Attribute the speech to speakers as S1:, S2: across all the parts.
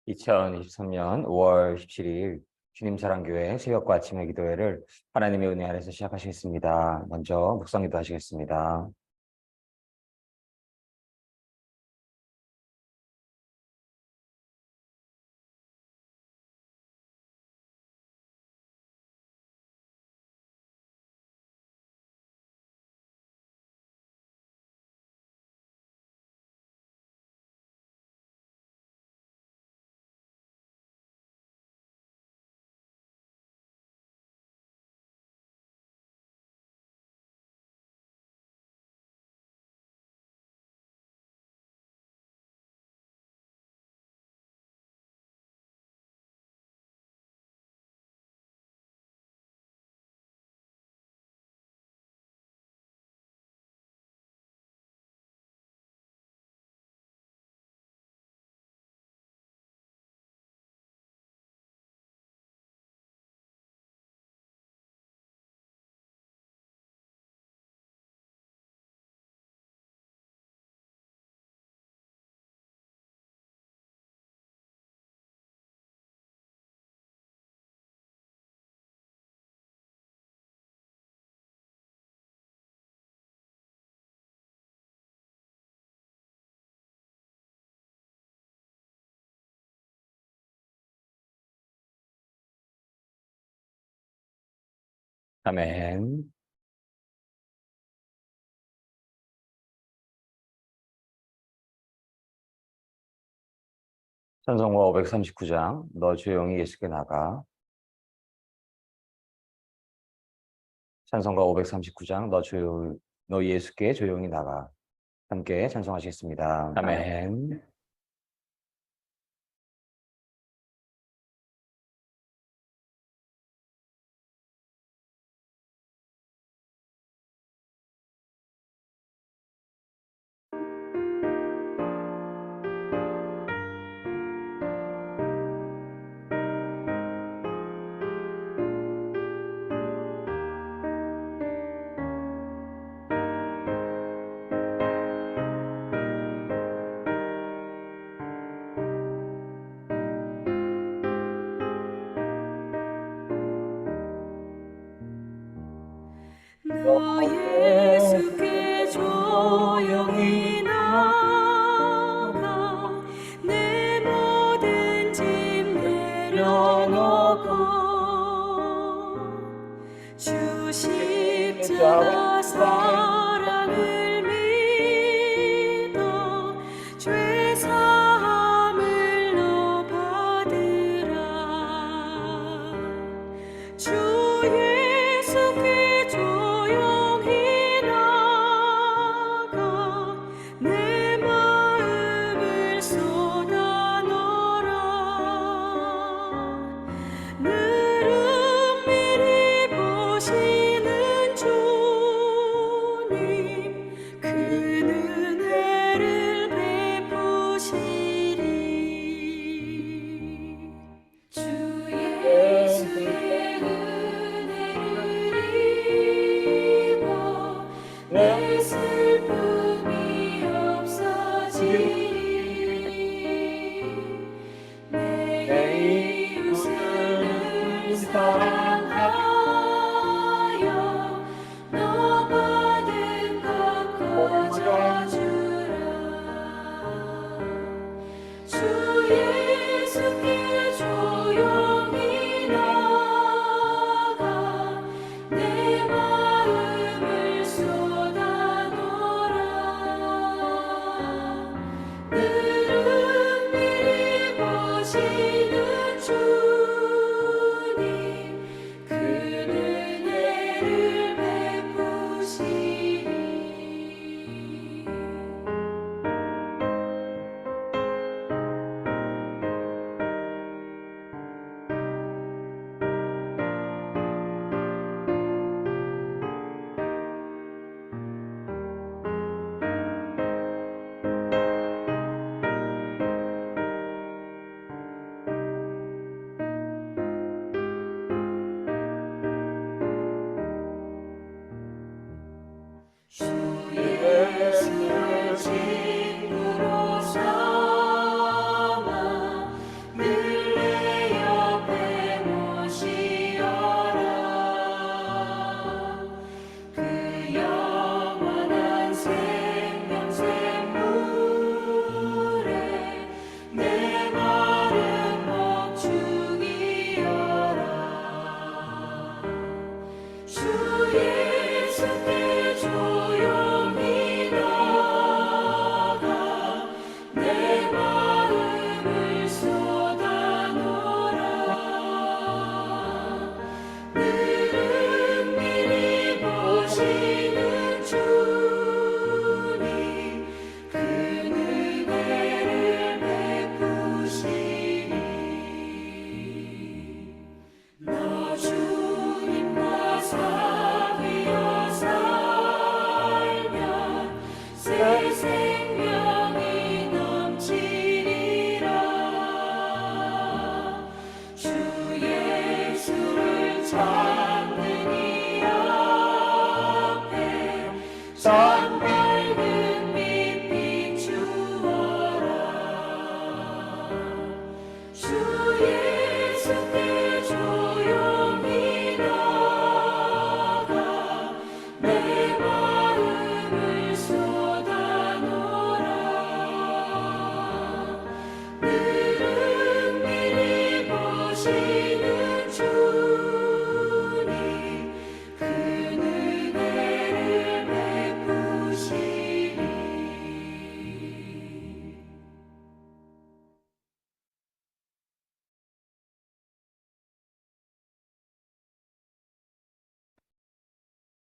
S1: 2023년 5월 17일 주님 사랑교회 새벽과 아침의 기도회를 하나님의 은혜 아래서 시작하시겠습니다. 먼저 묵상 기도하시겠습니다. 아멘. 찬송가 539장 너 조용히 예수께 나가. 찬송가 539장 너 예수께 조용히 나가. 함께 찬송하시겠습니다. 아멘.
S2: 너 예수께 조용히 나가 내 모든 짐 내려놓고 주 십자가 사랑을 믿어 죄 사함을 너 받으라. 주 예수께 조용히 나가 내 마음을 쏟아 넣어라. 늘 은밀히 보시는 주님 그 은혜를 베푸시리. 주 예수의 은혜를 입어 내 슬픔이 없어지리. 내 이웃을 사랑하여 너 받은 것 거저주라. 주 예수께 조용히 나가 내 마음을 쏟아 놓으라. 늘 은밀히 보시는 주님 그 은혜를 베푸시리.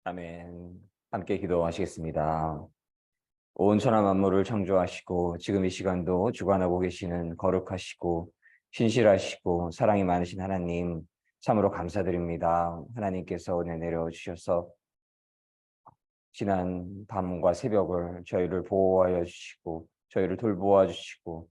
S1: 아멘. 함께 기도하시겠습니다. 온 천하 만물을 창조하시고 지금 이 시간도 주관하고 계시는 거룩하시고 신실하시고 사랑이 많으신 하나님 참으로 감사드립니다. 하나님께서 은혜 내려 주셔서 지난 밤과 새벽을 저희를 보호하여 주시고 저희를 돌보아 주시고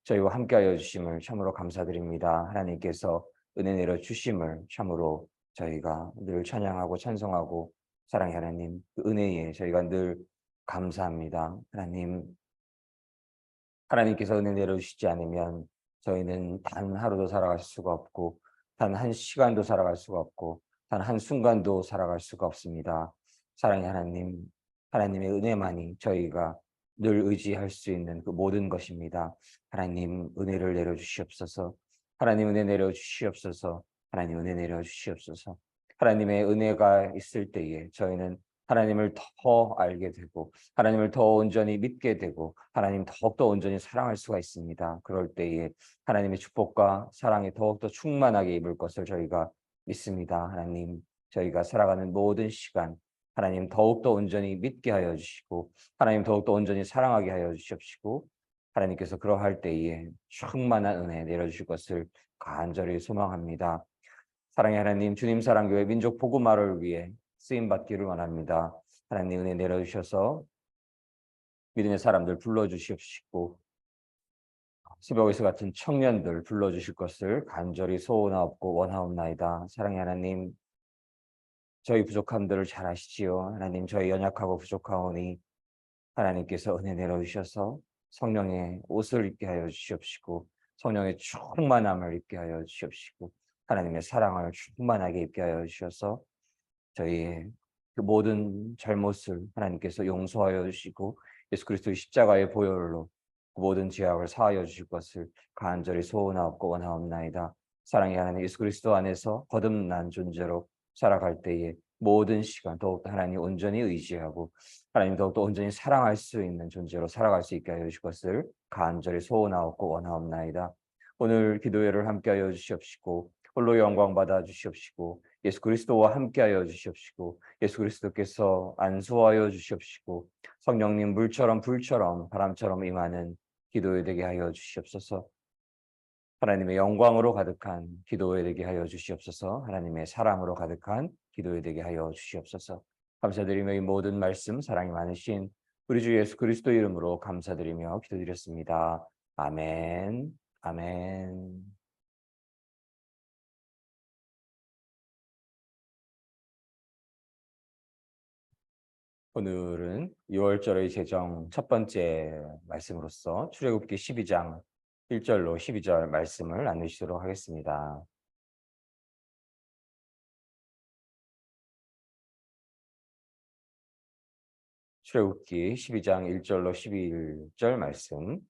S1: 저희와 함께하여 주심을 참으로 감사드립니다. 하나님께서 은혜 내려 주심을 참으로 저희가 늘 찬양하고 찬송하고 사랑의 하나님 그 은혜에 저희가 늘 감사합니다. 하나님께서 은혜 내려주시지 않으면 저희는 단 하루도 살아갈 수가 없고 단 한 시간도 살아갈 수가 없고 단 한 순간도 살아갈 수가 없습니다. 사랑의 하나님, 하나님의 은혜만이 저희가 늘 의지할 수 있는 그 모든 것입니다. 하나님 은혜를 내려주시옵소서. 하나님 은혜 내려주시옵소서. 하나님 은혜 내려주시옵소서. 하나님의 은혜가 있을 때에 저희는 하나님을 더 알게 되고 하나님을 더 온전히 믿게 되고 하나님 더욱더 온전히 사랑할 수가 있습니다. 그럴 때에 하나님의 축복과 사랑이 더욱더 충만하게 입을 것을 저희가 믿습니다. 하나님, 저희가 살아가는 모든 시간 하나님 더욱더 온전히 믿게 하여 주시고 하나님 더욱더 온전히 사랑하게 하여 주시옵시고 하나님께서 그러할 때에 충만한 은혜 내려주실 것을 간절히 소망합니다. 사랑의 하나님, 주님 사랑교회 민족 복음화를 위해 쓰임 받기를 원합니다. 하나님 은혜 내려주셔서 믿음의 사람들 불러주시옵시고 새벽에서 같은 청년들 불러주실 것을 간절히 소원하옵고 원하옵나이다. 사랑의 하나님, 저희 부족함들을 잘 아시지요. 하나님, 저희 연약하고 부족하오니 하나님께서 은혜 내려주셔서 성령의 옷을 입게 하여 주시옵시고 성령의 충만함을 입게 하여 주시옵시고 하나님의 사랑을 충만하게 입게 하여 주셔서 저희의 그 모든 잘못을 하나님께서 용서하여 주시고 예수 그리스도의 십자가의 보혈로 그 모든 죄악을 사하여 주실 것을 간절히 소원하옵고 원하옵나이다. 사랑의 하나님 예수 그리스도 안에서 거듭난 존재로 살아갈 때에 모든 시간 더욱더 하나님 온전히 의지하고 하나님 더욱더 온전히 사랑할 수 있는 존재로 살아갈 수 있게 하여 주실 것을 간절히 소원하옵고 원하옵나이다. 오늘 기도회를 함께하여 주시옵시고 홀로 영광 받아 주시옵시고 예수 그리스도와 함께하여 주시옵시고 예수 그리스도께서 안수하여 주시옵시고 성령님 물처럼 불처럼 바람처럼 임하는 기도회 되게 하여 주시옵소서. 하나님의 영광으로 가득한 기도회 되게 하여 주시옵소서. 하나님의 사랑으로 가득한 기도회 되게 하여 주시옵소서. 감사드리며 이 모든 말씀 사랑이 많으신 우리 주 예수 그리스도 이름으로 감사드리며 기도드렸습니다. 아멘. 아멘. 오늘은 6월절의 제정 첫 번째 말씀으로서 출애굽기 12장 1절로 12절 말씀을 나누시도록 하겠습니다. 출애굽기 12장 1절로 11절 말씀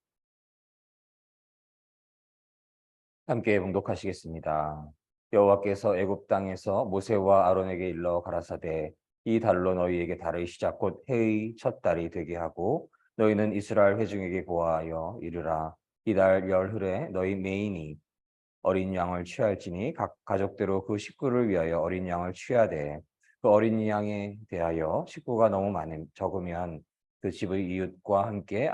S1: 함께 봉독하시겠습니다. 여호와께서 애굽 땅에서 모세와 아론에게 일러 가라사대 이 달로 너희에게 달의 시작 곧 해의 첫 달이 되게 하고 너희는 이스라엘 회중에게 보아하여 이르라 이 달 열흘에 너희 메인이 어린 양을 취할지니 각 가족대로 그 식구를 위하여 어린 양을 취하되 그 어린 양에 대하여 식구가 너무 적으면 그 집의 이웃과 함께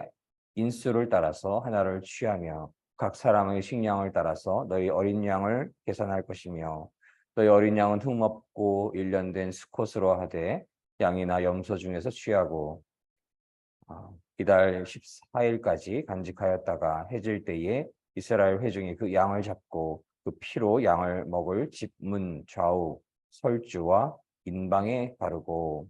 S1: 인수를 따라서 하나를 취하며 각 사람의 식량을 따라서 너희 어린 양을 계산할 것이며 너희 어린 양은 흠없고 일련된 수컷으로 하되 양이나 염소 중에서 취하고 이달 14일까지 간직하였다가 해질 때에 이스라엘 회중이 그 양을 잡고 그 피로 양을 먹을 집 문 좌우 설주와 인방에 바르고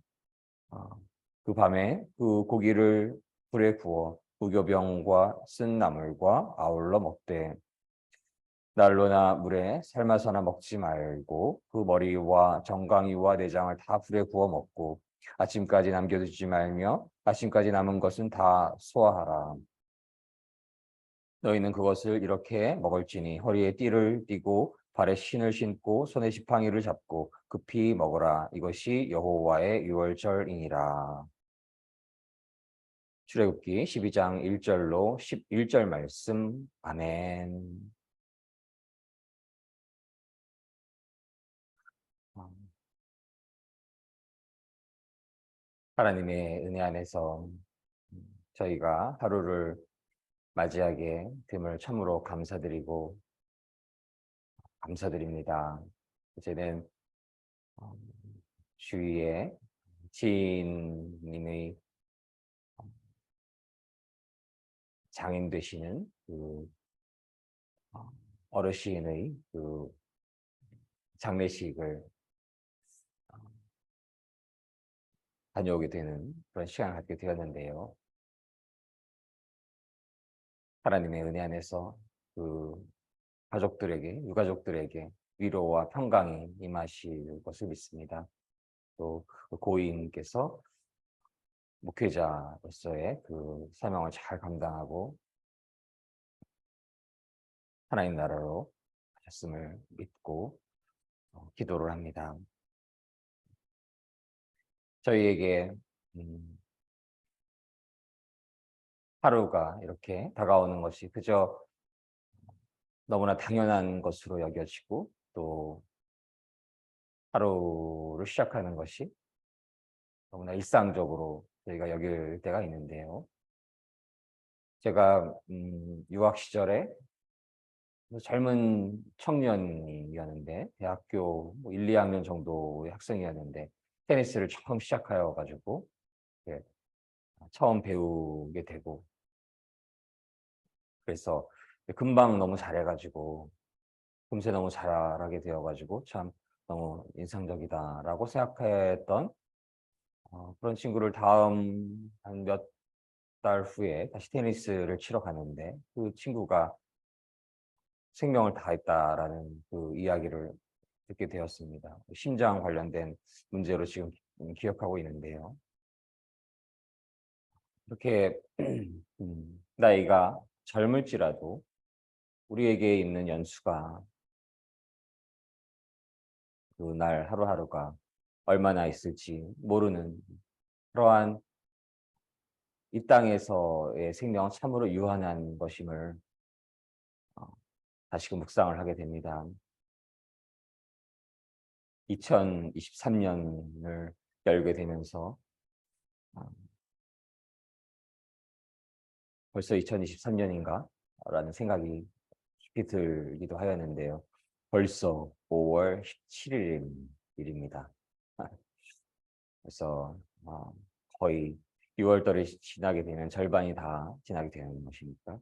S1: 그 밤에 그 고기를 불에 구워 무교병과 쓴 나물과 아울러 먹되 난로나 물에 삶아서나 먹지 말고 그 머리와 정강이와 내장을 다 불에 구워 먹고 아침까지 남겨두지 말며 아침까지 남은 것은 다 소화하라. 너희는 그것을 이렇게 먹을지니 허리에 띠를 띠고 발에 신을 신고 손에 지팡이를 잡고 급히 먹으라. 이것이 여호와의 유월절이니라. 출애굽기 12장 1절로 11절 말씀. 아멘. 하나님의 은혜 안에서 저희가 하루를 맞이하게 됨을 참으로 감사드립니다. 이제는 어, 주위에 지인님의 장인 되시는 그 어, 어르신의 그 장례식을 다녀오게 되는 그런 시간을 갖게 되었는데요. 하나님의 은혜 안에서 그 가족들에게, 유가족들에게 위로와 평강이 임하실 것을 믿습니다. 또 그 고인께서 목회자로서의 그 사명을 잘 감당하고 하나님 나라로 가셨음을 믿고 기도를 합니다. 저희에게 하루가 이렇게 다가오는 것이 그저 너무나 당연한 것으로 여겨지고 또 하루를 시작하는 것이 너무나 일상적으로 저희가 여길 때가 있는데요. 제가 유학 시절에 젊은 청년이었는데 대학교 1, 2학년 정도의 학생이었는데 테니스를 처음 시작하여 가지고 처음 배우게 되고 그래서 금방 너무 잘해 가지고 금세 너무 잘하게 되어 가지고 참 너무 인상적이다라고 생각했던 그런 친구를 다음 한 몇 달 후에 다시 테니스를 치러 갔는데 그 친구가 생명을 다했다라는 그 이야기를 듣게 되었습니다. 심장 관련된 문제로 지금 기억하고 있는데요. 이렇게 나이가 젊을지라도 우리에게 있는 연수가 그날 하루하루가 얼마나 있을지 모르는 그러한 이 땅에서의 생명은 참으로 유한한 것임을 어 다시금 묵상을 하게 됩니다. 2023년을 열게 되면서 어 '벌써 2023년인가?' 라는 생각이 깊이 들기도 하였는데요. 벌써 5월 17일 일입니다. 그래서 거의 6월 달이 지나게 되면 절반이 다 지나게 되는 것이니까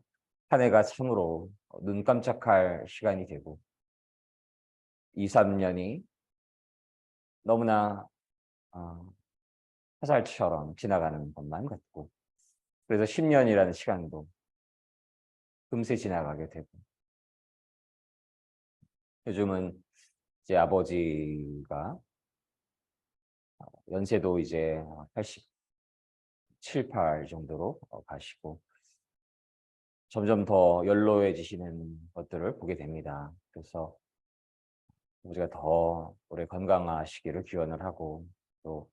S1: 한 해가 참으로 눈 깜짝할 시간이 되고 2-3 년이 너무나 어 화살처럼 지나가는 것만 같고 그래서 10 년이라는 시간도 금세 지나가게 되고 요즘은 이제 아버지가 연세도 이제 87-8 정도로 가시고 점점 더 연로해지시는 것들을 보게 됩니다. 그래서 아버지가 더 오래 건강하시기를 기원을 하고 또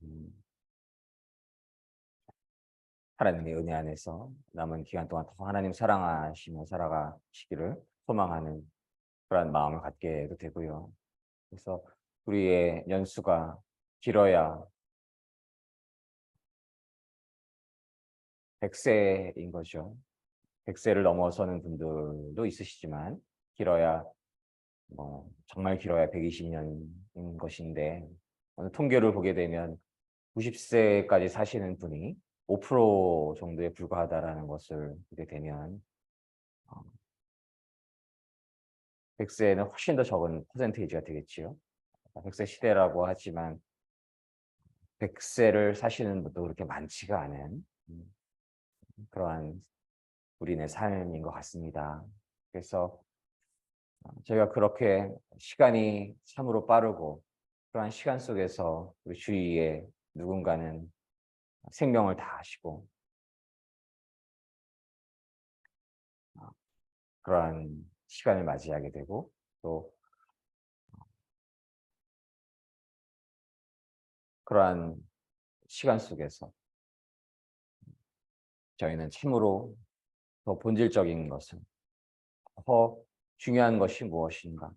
S1: 음 하나님의 은혜 안에서 남은 기간 동안 더 하나님 사랑하시며 살아가시기를 소망하는 그런 마음을 갖게도 되고요. 그래서 우리의 연수가 길어야 100 세인 거죠. 100 세를 넘어서는 분들도 있으시지만 길어야 정말 길어야 120 년인 것인데 어느 통계를 보게 되면 90 세까지 사시는 분이 5% 정도에 불과하다라는 것을 보게 되면 어 100 세는 훨씬 더 적은 퍼센테이지가 되겠지요. 100세 시대라고 하지만 100 세를 사시는 분도 그렇게 많지가 않은 그러한 우리네 삶인 것 같습니다. 그래서 저희가 그렇게 시간이 참으로 빠르고 그러한 시간 속에서 우리 주위에 누군가는 생명을 다하시고 어 그러한 시간을 맞이하게 되고 또 그러한 시간 속에서 저희는 참으로 더 본질적인 것은 더 중요한 것이 무엇인가?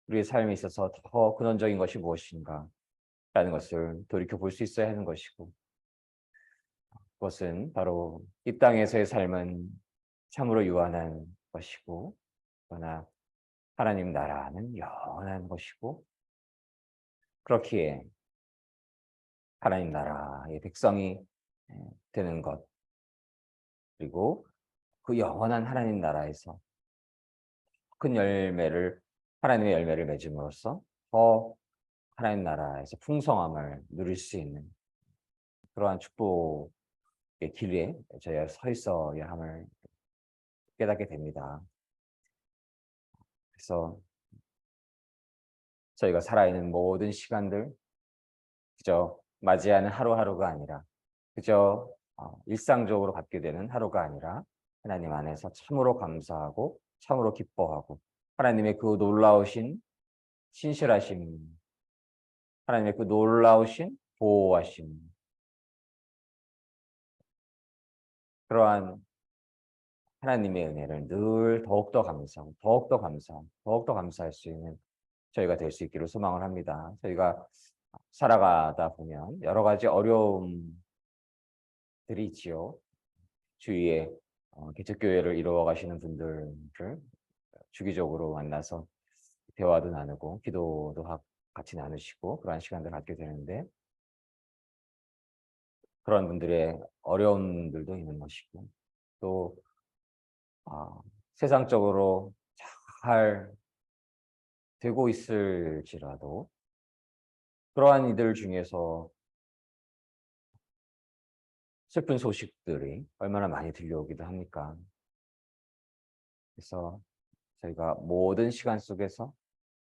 S1: 우리의 삶에 있어서 더 근원적인 것이 무엇인가? 라는 것을 돌이켜 볼 수 있어야 하는 것이고, 그것은 바로 이 땅에서의 삶은 참으로 유한한 것이고, 그러나 하나님 나라는 영원한 것이고, 그렇기에 하나님 나라의 백성이 되는 것, 그리고 그 영원한 하나님 나라에서 큰 열매를, 하나님의 열매를 맺음으로써 더 하나님 나라에서 풍성함을 누릴 수 있는 그러한 축복의 길에 저희가 서 있어야 함을 깨닫게 됩니다. 그래서 저희가 살아있는 모든 시간들, 그저 맞이하는 하루하루가 아니라, 그저 일상적으로 갖게 되는 하루가 아니라, 하나님 안에서 참으로 감사하고 참으로 기뻐하고, 하나님의 그 놀라우신 신실하심, 하나님의 그 놀라우신 보호하심, 그러한 하나님의 은혜를 늘 더욱더 감사하고 더욱더 감사하고 더욱더 감사할 수 있는 저희가 될 수 있기를 소망을 합니다. 저희가 살아가다 보면 여러 가지 어려움들이 있지요. 주위에 개척교회를 이루어 가시는 분들을 주기적으로 만나서 대화도 나누고 기도도 같이 나누시고 그러한 시간들을 갖게 되는데, 그런 분들의 어려움들도 있는 것이고, 또 세상적으로 잘 되고 있을지라도 그러한 이들 중에서 슬픈 소식들이 얼마나 많이 들려오기도 합니까? 그래서 저희가 모든 시간 속에서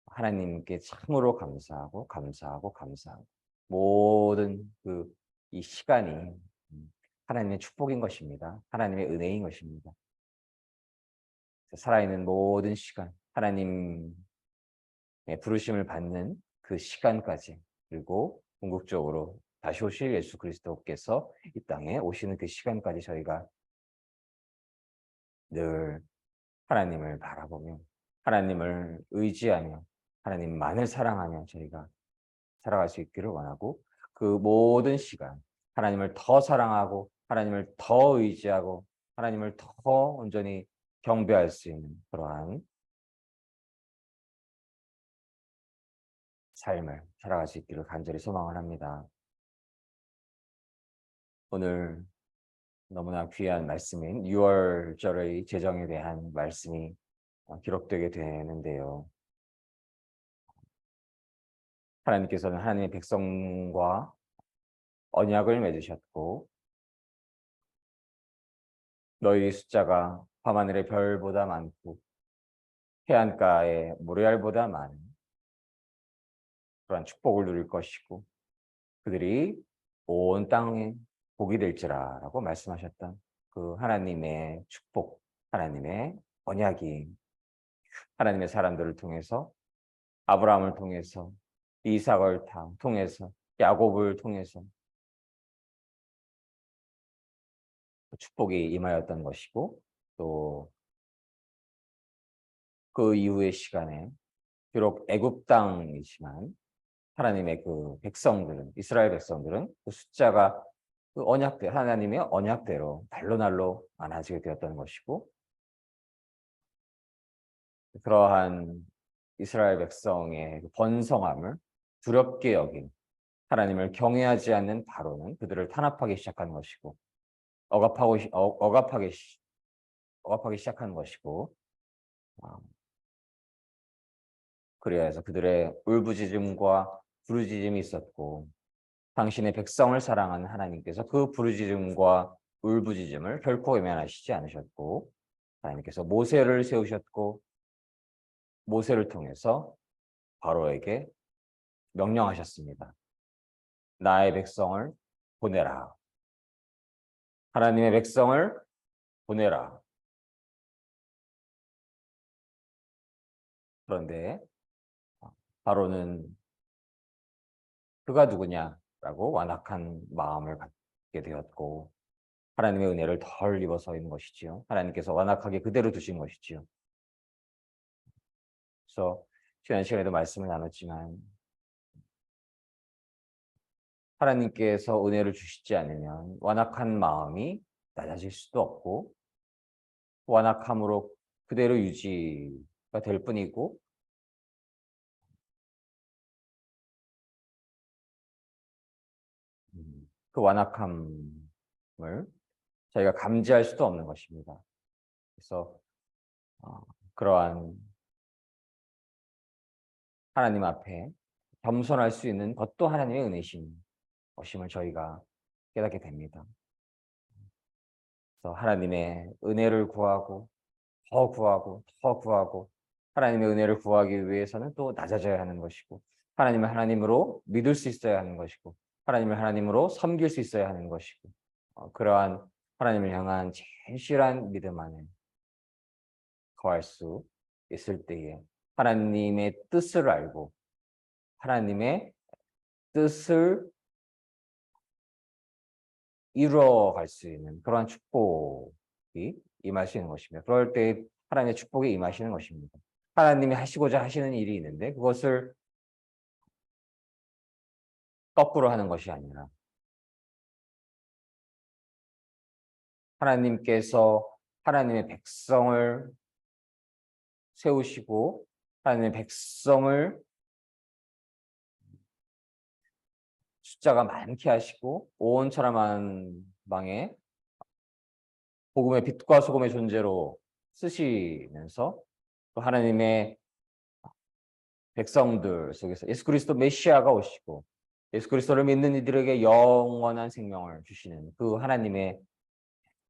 S1: 하나님께 참으로 감사하고 감사하고 감사하고, 모든 이 시간이 하나님의 축복인 것입니다. 하나님의 은혜인 것입니다. 살아있는 모든 시간, 하나님의 부르심을 받는 그 시간까지, 그리고 궁극적으로 다시 오실 예수 그리스도께서 이 땅에 오시는 그 시간까지 저희가 늘 하나님을 바라보며 하나님을 의지하며 하나님만을 사랑하며 저희가 살아갈 수 있기를 원하고, 그 모든 시간 하나님을 더 사랑하고 하나님을 더 의지하고 하나님을 더 온전히 경배할 수 있는 그러한 삶을 살아갈 수 있기를 간절히 소망을 합니다. 오늘 너무나 귀한 말씀인 6월절의 제정에 대한 말씀이 기록되게 되는데요. 하나님께서는 하나님의 백성과 언약을 맺으셨고, 너희 숫자가 밤하늘의 별보다 많고 해안가의 모래알보다 많은 그러한 축복을 누릴 것이고, 그들이 온 땅에 복이 될지라라고 말씀하셨던 그 하나님의 축복, 하나님의 언약이 하나님의 사람들을 통해서, 아브라함을 통해서, 이삭을 통해서, 야곱을 통해서 그 축복이 임하였던 것이고, 또 그 이후의 시간에 비록 애굽 땅이지만 하나님의 그 백성들은, 이스라엘 백성들은 그 숫자가 그 언약대로, 하나님의 언약대로 날로 날로 많아지게 되었던 것이고, 그러한 이스라엘 백성의 그 번성함을 두렵게 여긴, 하나님을 경외하지 않는 바로는 그들을 탄압하기 시작한 것이고, 억압하기 시작한 것이고, 아, 그래야 해서 그들의 울부짖음과 부르짖음이 있었고, 당신의 백성을 사랑하는 하나님께서 그 부르짖음과 울부짖음을 결코 외면하시지 않으셨고, 하나님께서 모세를 세우셨고, 모세를 통해서 바로에게 명령하셨습니다. 나의 백성을 보내라. 하나님의 백성을 보내라. 그런데 바로는 그가 누구냐라고 완악한 마음을 갖게 되었고, 하나님의 은혜를 덜 입어서 있는 것이지요. 하나님께서 완악하게 그대로 두신 것이지요. 그래서 지난 시간에도 말씀을 나눴지만 하나님께서 은혜를 주시지 않으면 완악한 마음이 낮아질 수도 없고 완악함으로 그대로 유지가 될 뿐이고 그 완악함을 저희가 감지할 수도 없는 것입니다. 그래서 어, 그러한 하나님 앞에 겸손할 수 있는 것도 하나님의 은혜신 것임을 저희가 깨닫게 됩니다. 그래서 하나님의 은혜를 구하고 더 구하고 더 구하고 하나님의 은혜를 구하기 위해서는 또 낮아져야 하는 것이고 하나님을 하나님으로 믿을 수 있어야 하는 것이고 하나님을 하나님으로 섬길 수 있어야 하는 것이고 그러한 하나님을 향한 진실한 믿음 안에 거할 수 있을 때에 하나님의 뜻을 알고 하나님의 뜻을 이루어갈 수 있는 그러한 축복이 임하시는 것입니다. 그럴 때 하나님의 축복이 임하시는 것입니다. 하나님이 하시고자 하시는 일이 있는데 그것을 거꾸로 하는 것이 아니라 하나님께서 하나님의 백성을 세우시고 하나님의 백성을 숫자가 많게 하시고 온 천하만방에 복음의 빛과 소금의 존재로 쓰시면서 또 하나님의 백성들 속에서 예수 그리스도 메시아가 오시고 예수 그리스도를 믿는 이들에게 영원한 생명을 주시는 그 하나님의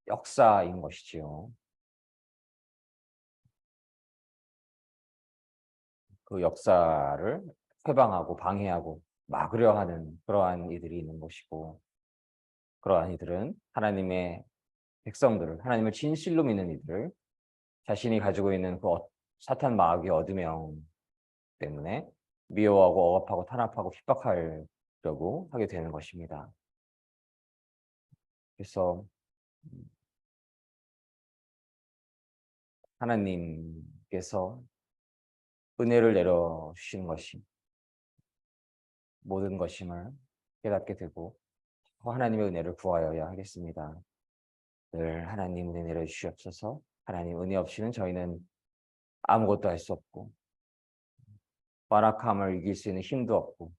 S1: 역사인 것이지요. 그 역사를 회방하고 방해하고 막으려 하는 그러한 이들이 있는 것이고 그러한 이들은 하나님의 백성들을 하나님을 진실로 믿는 이들을 자신이 가지고 있는 그 사탄 마귀 어둠의 때문에 미워하고 억압하고 탄압하고 핍박하려고 하게 되는 것입니다. 그래서 하나님께서 은혜를 내려주시는 것이 모든 것임을 깨닫게 되고 하나님의 은혜를 구하여야 하겠습니다. 늘 하나님 은혜 내려주시옵소서. 하나님 은혜 없이는 저희는 아무것도 할 수 없고 완악함을 이길 수 있는 힘도 없고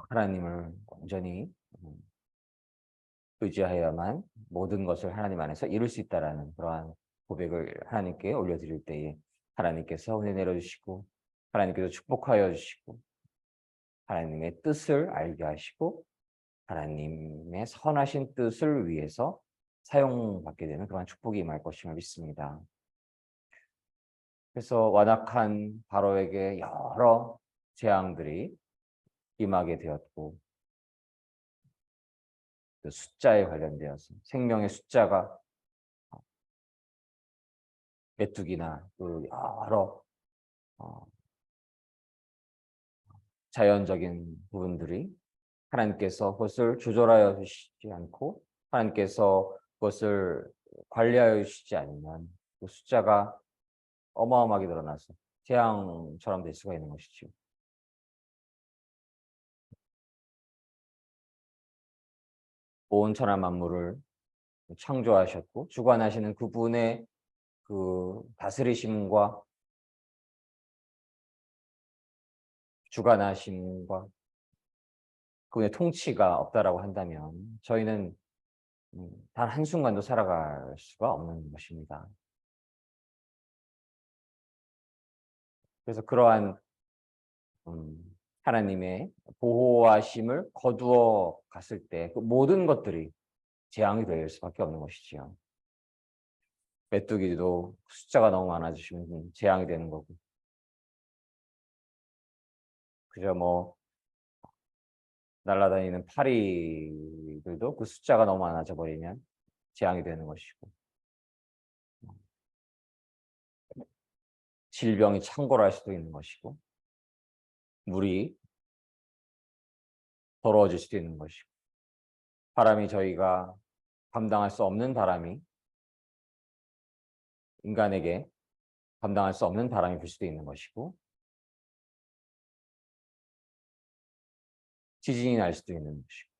S1: 하나님을 온전히 의지하여야만 모든 것을 하나님 안에서 이룰 수 있다라는 그러한 고백을 하나님께 올려드릴 때에 하나님께서 은혜 내려주시고 하나님께서 축복하여 주시고 하나님의 뜻을 알게 하시고 하나님의 선하신 뜻을 위해서 사용받게 되는 그런 축복이 임할 것임을 믿습니다. 그래서 완악한 바로에게 여러 재앙들이 임하게 되었고 그 숫자에 관련되어서 생명의 숫자가 메뚜기나 그 여러 자연적인 부분들이 하나님께서 그것을 조절하여 주시지 않고 하나님께서 그것을 관리하여 주시지 않으면 그 숫자가 어마어마하게 늘어나서 재앙처럼 될 수가 있는 것이죠. 온 천하 만물을 창조하셨고 주관하시는 그분의 그 다스리심과 주관하심과 그분의 통치가 없다라고 한다면 저희는 단 한순간도 살아갈 수가 없는 것입니다. 그래서 그러한 하나님의 보호하심을 거두어 갔을 때 그 모든 것들이 재앙이 될 수밖에 없는 것이지요. 메뚜기도 숫자가 너무 많아지시면 재앙이 되는 거고 그저 뭐 날아다니는 파리들도 그 숫자가 너무 많아져 버리면 재앙이 되는 것이고 질병이 창궐할 수도 있는 것이고 물이 더러워질 수도 있는 것이고 바람이 저희가 감당할 수 없는 바람이 인간에게 감당할 수 없는 바람이 불 수도 있는 것이고 지진이 날 수도 있는 것이고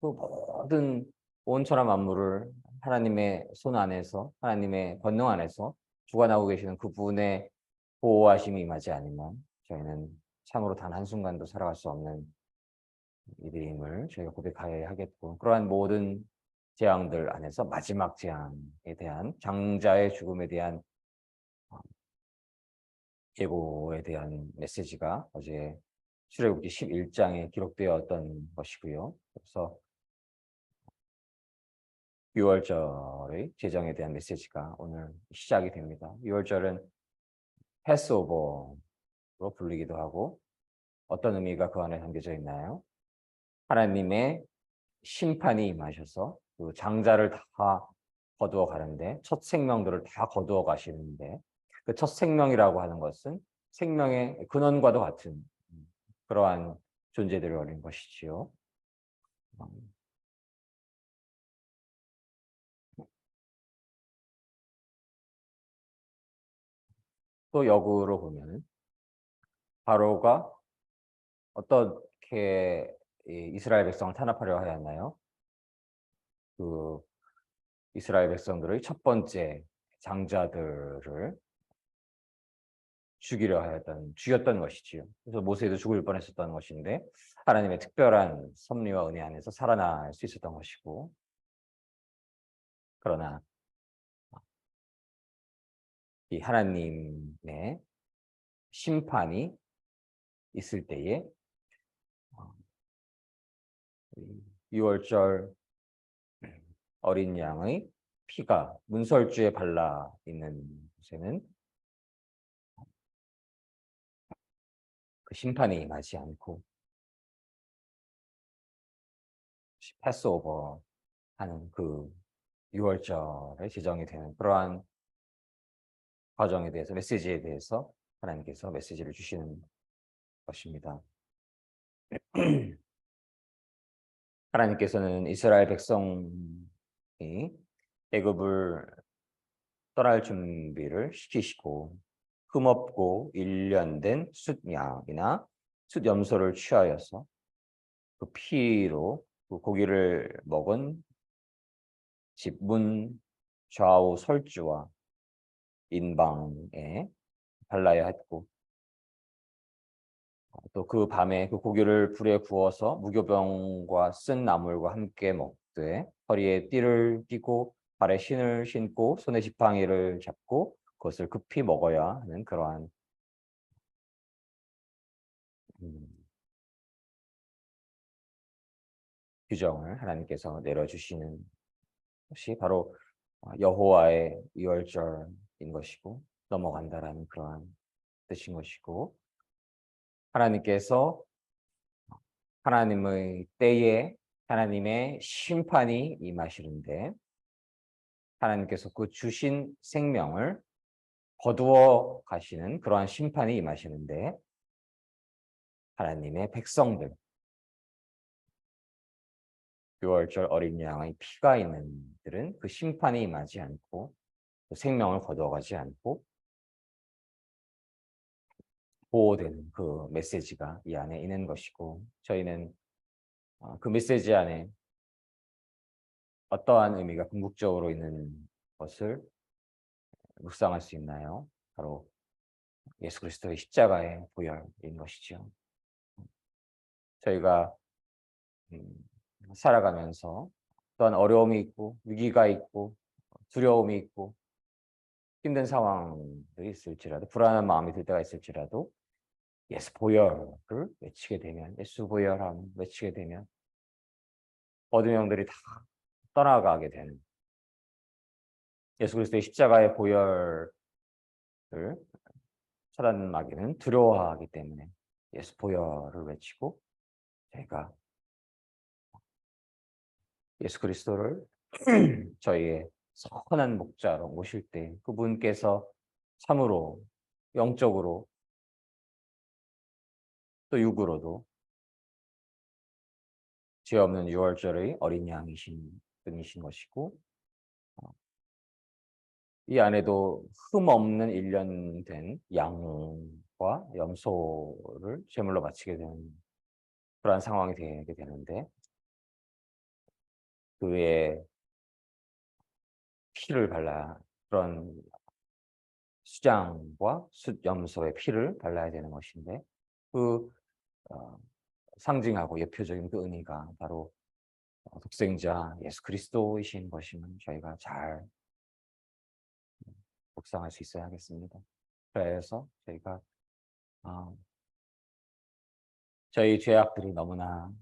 S1: 그 모든 온천한 만물을 하나님의 손 안에서 하나님의 권능 안에서 주관하고 계시는 그분의 보호하심이 임하지 않으면 저희는 참으로 단 한순간도 살아갈 수 없는 이들임을 저희가 고백하여야 하겠고 그러한 모든 재앙들 안에서 마지막 재앙에 대한 장자의 죽음에 대한 예고에 대한 메시지가 어제 출애굽기 11장에 기록되었던 것이고요. 그래서 6월절의 제정에 대한 메시지가 오늘 시작이 됩니다. 6월절은 패스오버로 불리기도 하고 어떤 의미가 그 안에 담겨져 있나요? 하나님의 심판이 임하셔서 그 장자를 다 거두어 가는데 첫 생명들을 다 거두어 가시는데 그 첫 생명이라고 하는 것은 생명의 근원과도 같은 그러한 존재들을 어린 것이지요. 또 역으로 보면 바로가 어떻게 이스라엘 백성을 탄압하려 하였나요? 그 이스라엘 백성들의 첫 번째 장자들을 죽였던 것이지요. 그래서 모세도 죽을 뻔했었던 것인데 하나님의 특별한 섭리와 은혜 안에서 살아날 수 있었던 것이고 그러나 이 하나님의 심판이 있을 때에 6월절 어린 양의 피가 문설주에 발라 있는 곳에는 그 심판이 임하지 않고 패스오버 하는 그 6월절에 제정이 되는 그러한 과정에 대해서 메시지에 대해서 하나님께서 메시지를 주시는 것입니다. 하나님께서는 이스라엘 백성이 애굽을 떠날 준비를 시키시고 흠없고 일련된 숫양이나 숫염소를 취하여서 그 피로 그 고기를 먹은 집 문 좌우 설주와 인방에 발라야 했고 또 그 밤에 그 고기를 불에 구워서 무교병과 쓴 나물과 함께 먹되 허리에 띠를 띠고 발에 신을 신고 손에 지팡이를 잡고 그것을 급히 먹어야 하는 그러한 규정을 하나님께서 내려주시는 것이 바로 여호와의 유월절인 것이고 넘어간다라는 그러한 뜻인 것이고 하나님께서 하나님의 때에 하나님의 심판이 임하시는데 하나님께서 그 주신 생명을 거두어 가시는 그러한 심판이 임하시는데 하나님의 백성들 6월절 어린 양의 피가 있는 들은 그 심판이 임하지 않고 그 생명을 거두어가지 않고 보호되는 그 메시지가 이 안에 있는 것이고 저희는 그 메시지 안에 어떠한 의미가 궁극적으로 있는 것을 묵상할 수 있나요? 바로 예수 그리스도의 십자가의 보혈인 것이죠. 저희가 살아가면서 또한 어려움이 있고 위기가 있고 두려움이 있고 힘든 상황들이 있을지라도 불안한 마음이 들 때가 있을지라도 예수 보혈을 외치게 되면 예수 보혈함 외치게 되면 어둠 영들이 다 떠나가게 되는 예수 그리스도의 십자가의 보혈을 사단 마귀는 두려워하기 때문에 예수 보혈을 외치고 저희가 예수 그리스도를 저희의 선한 목자로 모실 때 그분께서 참으로 영적으로 또 육으로도 죄 없는 유월절의 어린 양이신 분이신 것이고 이 안에도 흠 없는 일련된 양과 염소를 제물로 바치게 되는 그러한 상황이 되게 되는데 그의 피를 발라야 그런 수장과 숫염소의 피를 발라야 되는 것인데 그 어 상징하고 예표적인 그 의미가 바로 독생자 예수 그리스도이신 것임을 저희가 잘 묵상할 수 있어야 하겠습니다. 그래서 저희가 어 저희 죄악들이 너무나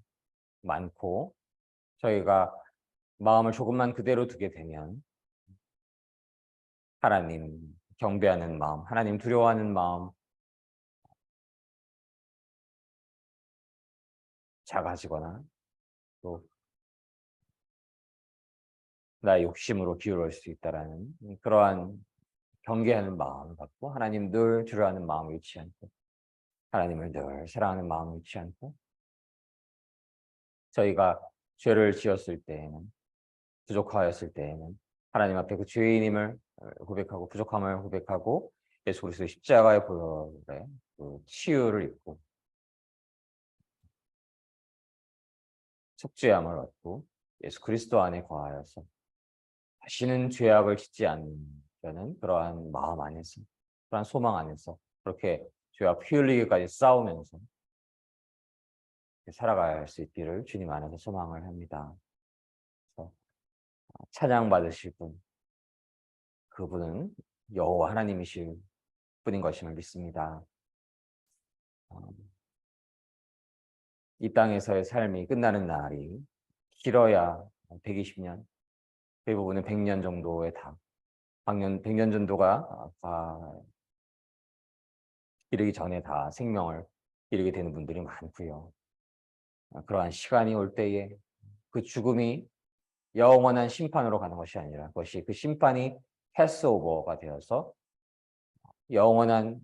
S1: 많고 저희가 마음을 조금만 그대로 두게 되면 하나님 경배하는 마음, 하나님 두려워하는 마음 작아지거나 또 나의 욕심으로 기울을 수 있다라는 그러한 경계하는 마음을 갖고 하나님 늘 두려워하는 마음을 잃지 않고 하나님을 늘 사랑하는 마음을 잃지 않고 저희가 죄를 지었을 때에는 부족하였을 때에는 하나님 앞에 그 죄인임을 고백하고 부족함을 고백하고 예수 그리스도의 십자가의 보혈의 그 치유를 입고 속죄함을 얻고 예수 그리스도 안에 거하여서 다시는 죄악을 짓지 않는 그러한 마음 안에서 그러한 소망 안에서 그렇게 죄와 피 흘리기까지 싸우면서 살아갈 수 있기를 주님 안에서 소망을 합니다. 그래서 찬양 받으실 분 그분은 여호와 하나님이실 분인 것임을 믿습니다. 어, 이 땅에서의 삶이 끝나는 날이 길어야 120년, 대부분은 100년 정도에 다, 100년 정도가 이르기 전에 다 생명을 이루게 되는 분들이 많고요. 그러한 시간이 올 때에 그 죽음이 영원한 심판으로 가는 것이 아니라 그것이 그 심판이 패스오버가 되어서 영원한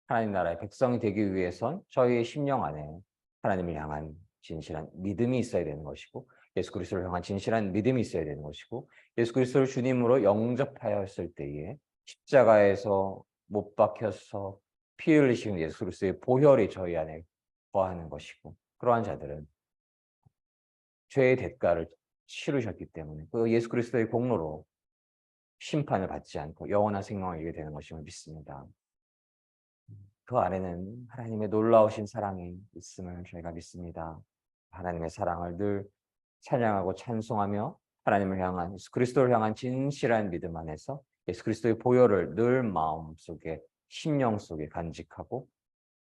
S1: 하나님 나라의 백성이 되기 위해선 저희의 심령 안에 하나님을 향한 진실한 믿음이 있어야 되는 것이고 예수 그리스도를 향한 진실한 믿음이 있어야 되는 것이고 예수 그리스도를 주님으로 영접하였을 때에 십자가에서 못 박혀서 피 흘리신 예수 그리스도의 보혈이 저희 안에 거하는 것이고 그러한 자들은 죄의 대가를 치르셨기 때문에 그 예수 그리스도의 공로로 심판을 받지 않고 영원한 생명을 이루게 되는 것임을 믿습니다. 그 안에는 하나님의 놀라우신 사랑이 있음을 저희가 믿습니다. 하나님의 사랑을 늘 찬양하고 찬송하며 하나님을 향한 예수 그리스도를 향한 진실한 믿음 안에서 예수 그리스도의 보혈을 늘 마음속에 심령 속에 간직하고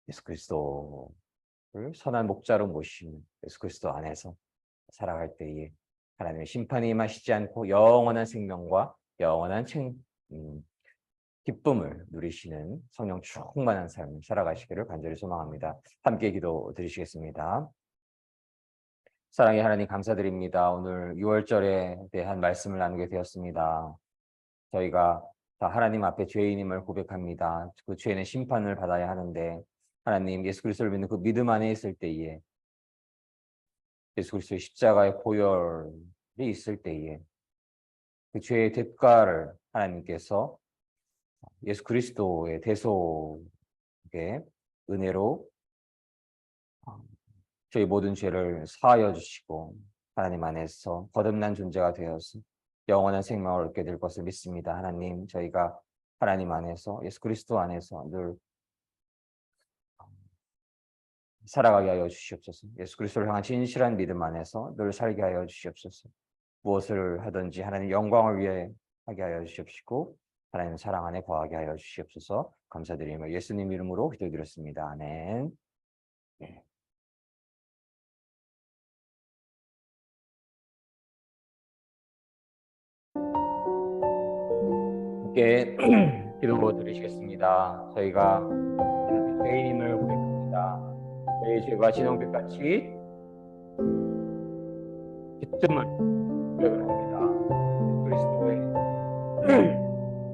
S1: 예수 그리스도를 선한 목자로 모시는 예수 그리스도 안에서 살아갈 때에 하나님의 심판이 임하시지 않고 영원한 생명과 영원한 기쁨을 누리시는 성령 충만한 삶을 살아가시기를 간절히 소망합니다. 함께 기도 드리시겠습니다. 사랑의 하나님 감사드립니다. 오늘 6월절에 대한 말씀을 나누게 되었습니다. 저희가 다 하나님 앞에 죄인임을 고백합니다. 그 죄는 심판을 받아야 하는데 하나님 예수 그리스도를 믿는 그 믿음 안에 있을 때에 예수 그리스도의 십자가의 보혈이 있을 때에 그 죄의 대가를 하나님께서 예수 그리스도의 대속의 은혜로 저희 모든 죄를 사하여 주시고 하나님 안에서 거듭난 존재가 되어서 영원한 생명을 얻게 될 것을 믿습니다. 하나님, 저희가 하나님 안에서 예수 그리스도 안에서 늘 살아가게 하여 주시옵소서. 예수 그리스도를 향한 진실한 믿음 안에서 늘 살게 하여 주시옵소서. 무엇을 하든지 하나님 영광을 위해 하게 하여 주시옵시고 하나님 사랑 안에 거하게 하여 주시옵소서. 감사드리며 예수님 이름으로 기도드렸습니다. 아멘. 네. 함께 기도 드리시겠습니다. 저희가 죄인임을 고백합니다. 저희 죄가 진홍빛같이 깃뜸을 고백을 합니다. 그리스도의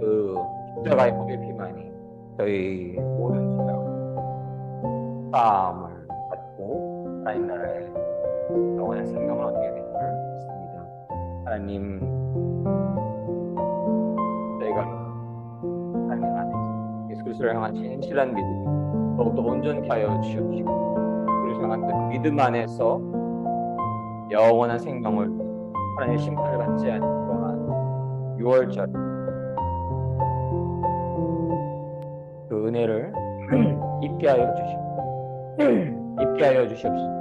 S1: 그 십자가의 보배 피만이 저희 모든 죄악 사함을 받고 하나님 나라의 영원한 생명을 얻게 될 줄 믿습니다. 하나님, 저희가 하나님 안에서 예수 그리스도를 향한 진실한 믿음이 더욱더 온전케 하여 주시옵시고 그리스도를 향한 그 믿음 안에서 영원한 생명을 하나님의 심판을 받지 않는 그러한 6월절 그 은혜를 잊게 하여 주시고 잊게 하여 주시옵시고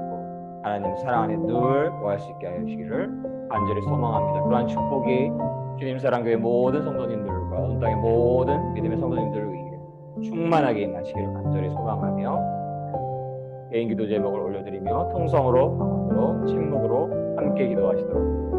S1: 하나님 사랑 안에 늘 거할 수 있게 하여 주시기를 간절히 소망합니다. 그러한 축복이 주님 사랑교회 모든 성도님들과 온 땅의 모든 믿음의 성도님들을 위해 충만하게 임하시기를 간절히 소망하며 개인 기도 제목을 올려드리며 통성으로 방언으로 침묵으로 함께 기도하시도록 하겠습니다.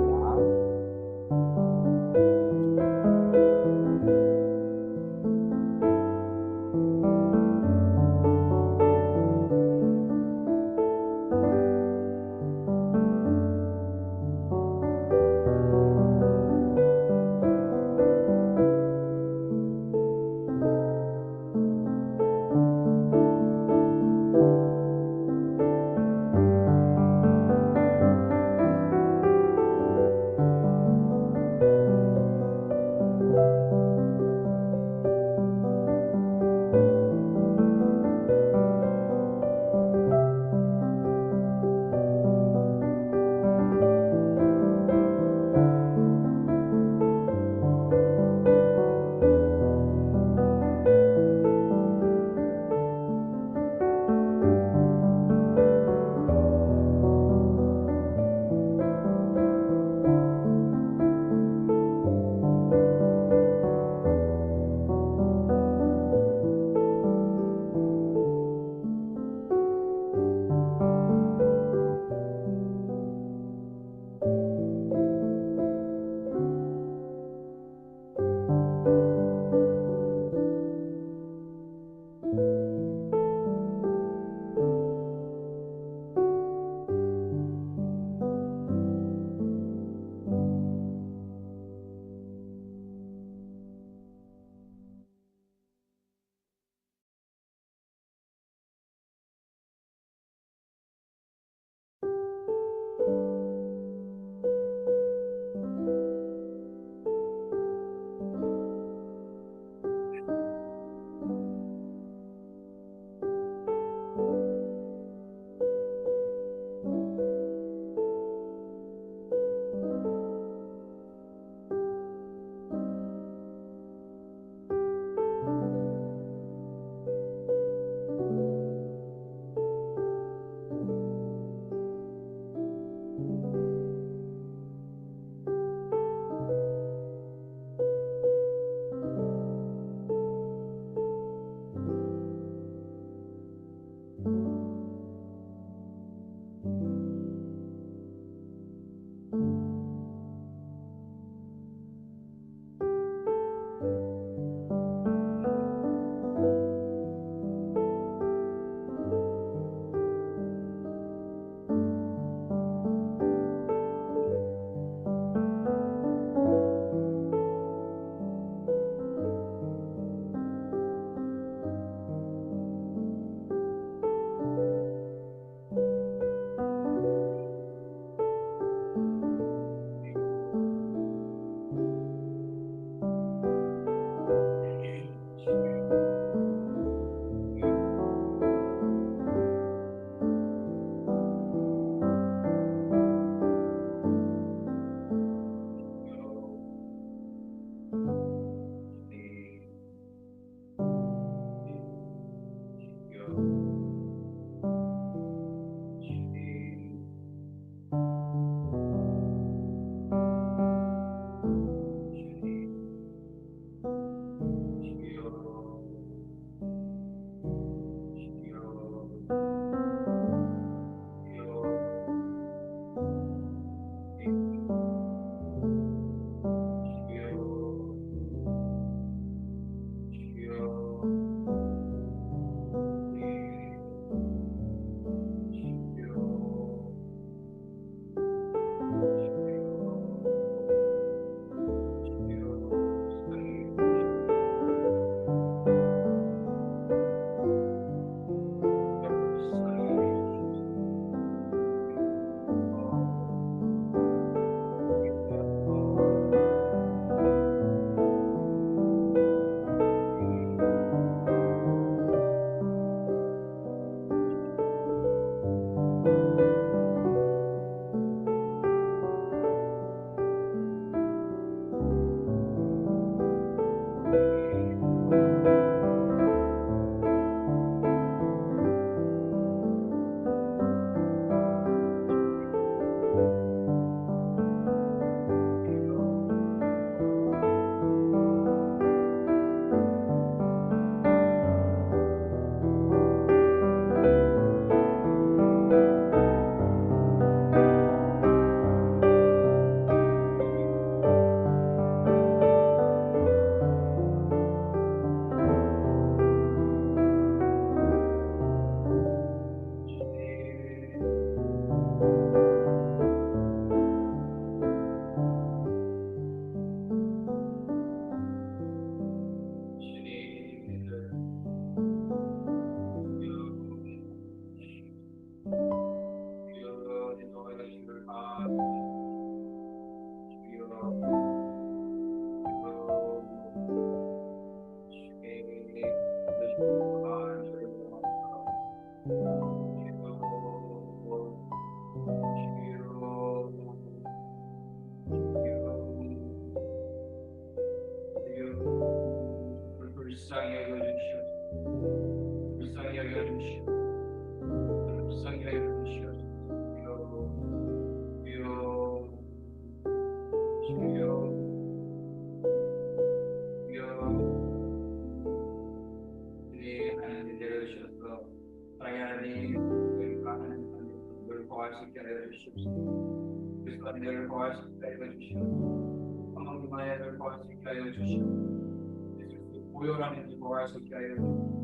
S3: 거할 수 있게 하여 주시옵소서. 그리스도 안에를 거할 수 있게 하여 주시옵소서. 하나님 안에를 거할 수 있게 하여 주시옵소서. 예수 보혈 안에를 거할 수 있게 하여 주시옵소서.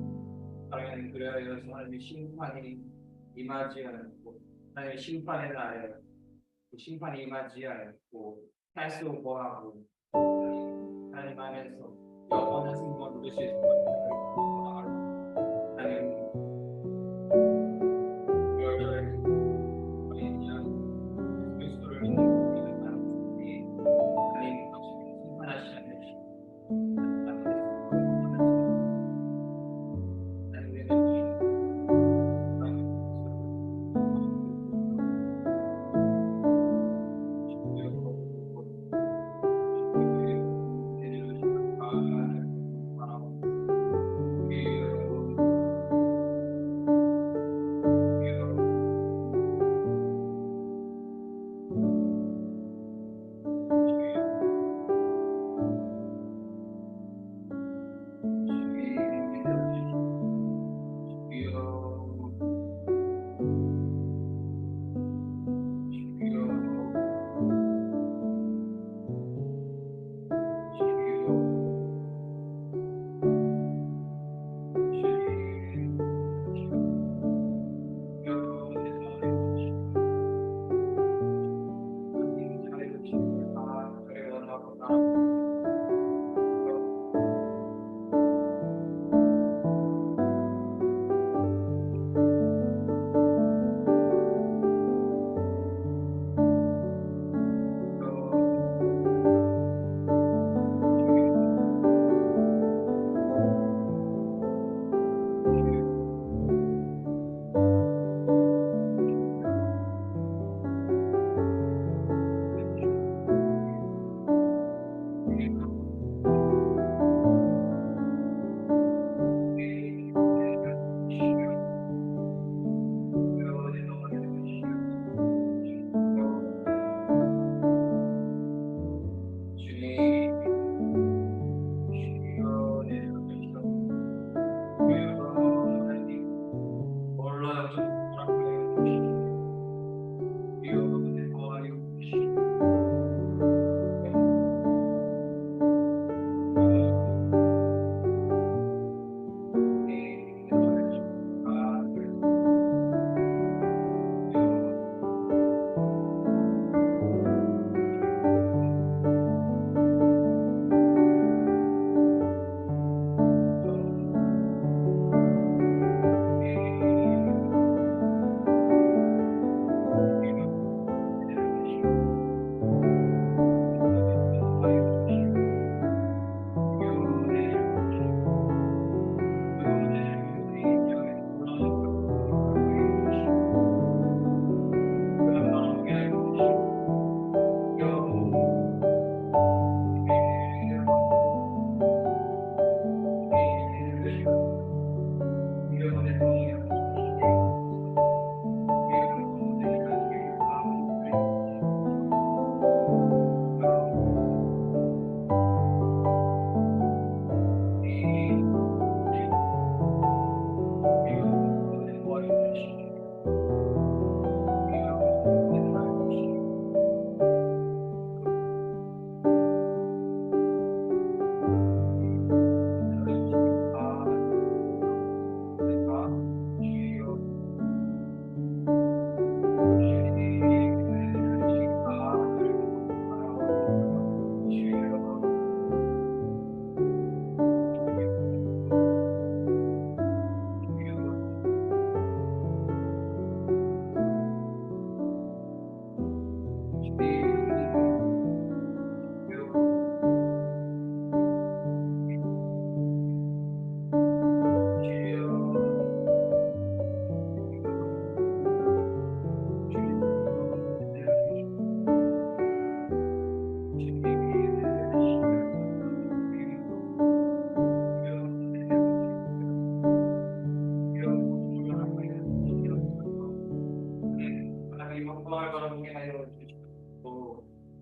S3: 하나님 그리하여 하나님의 심판이 임하지 않고 하나님의 심판의 날에 그 심판이 임하지 않고 패스오버하고 하나님 안에서 영원한 생명을 누릴 수 있을 것을 하나님 그리스도를 믿는 우리는 하나님 심판하시지 않으시고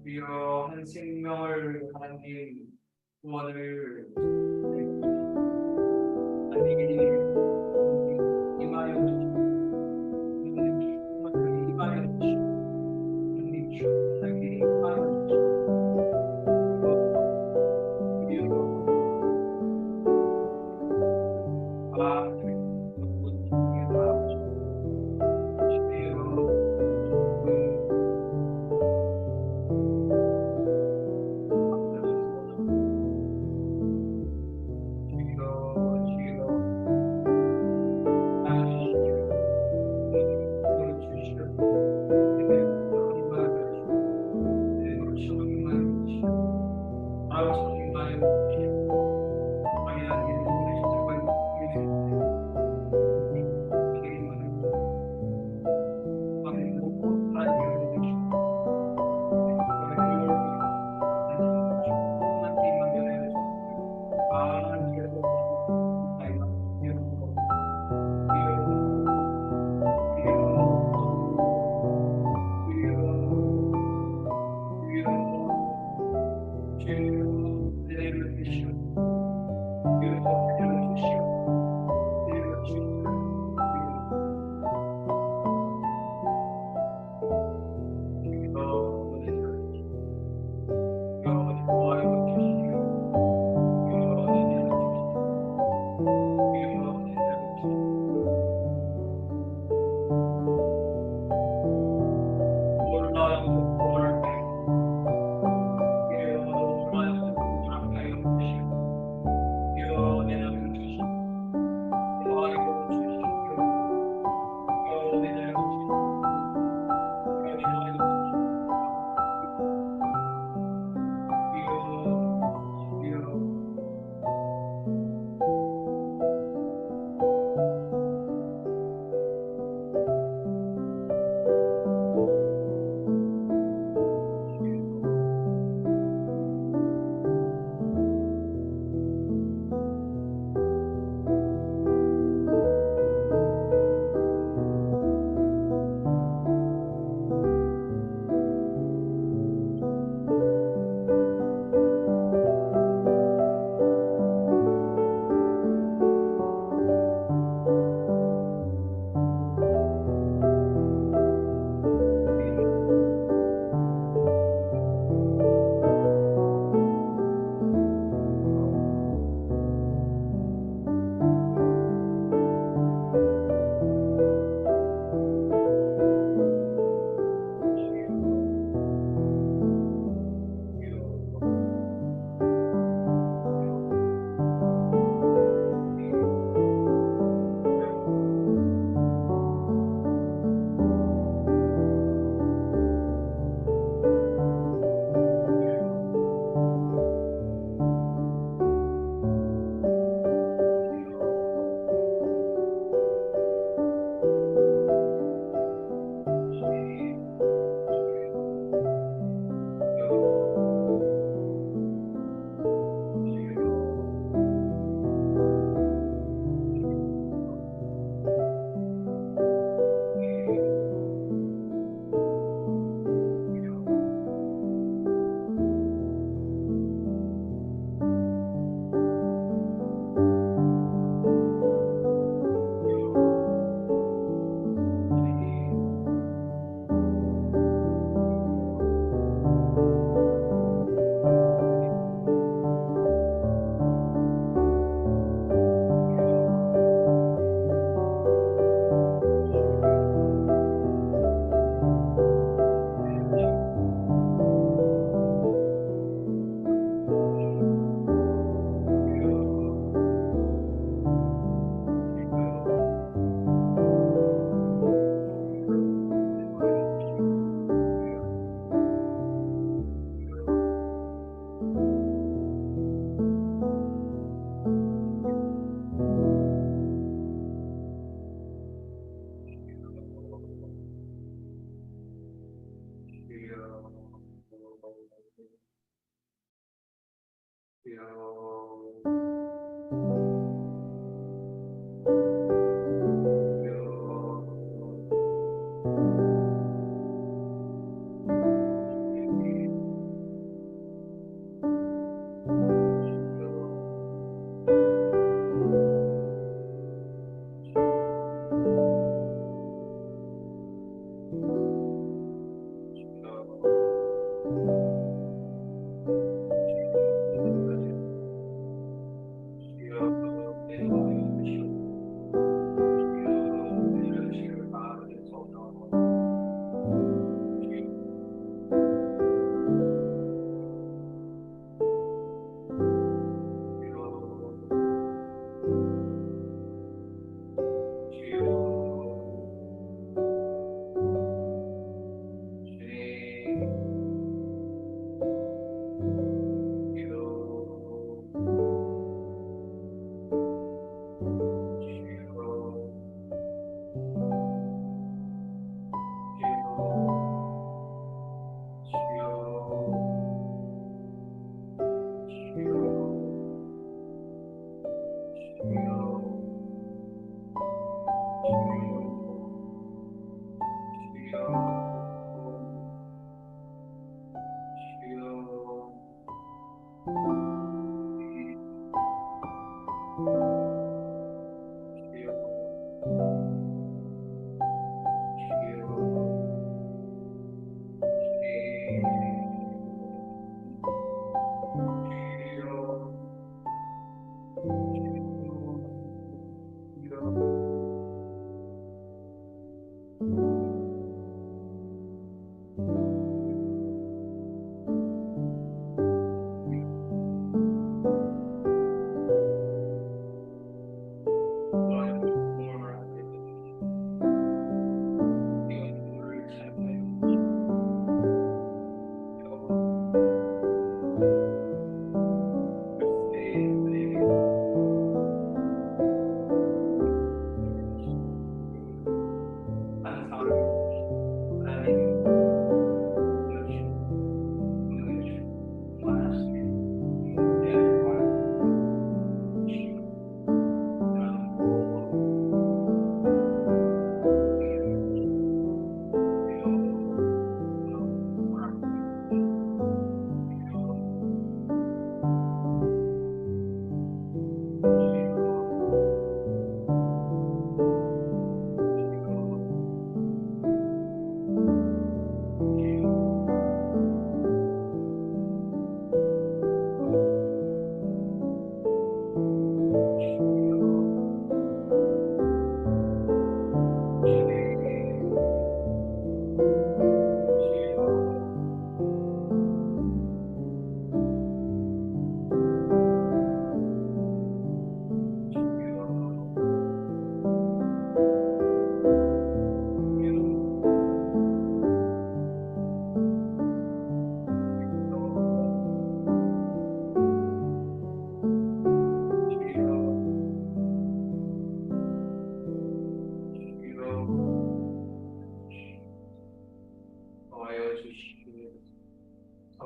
S3: 주여 한 생명을 하나님 구원을 하나님께 임하여 주시고 임하여 주시고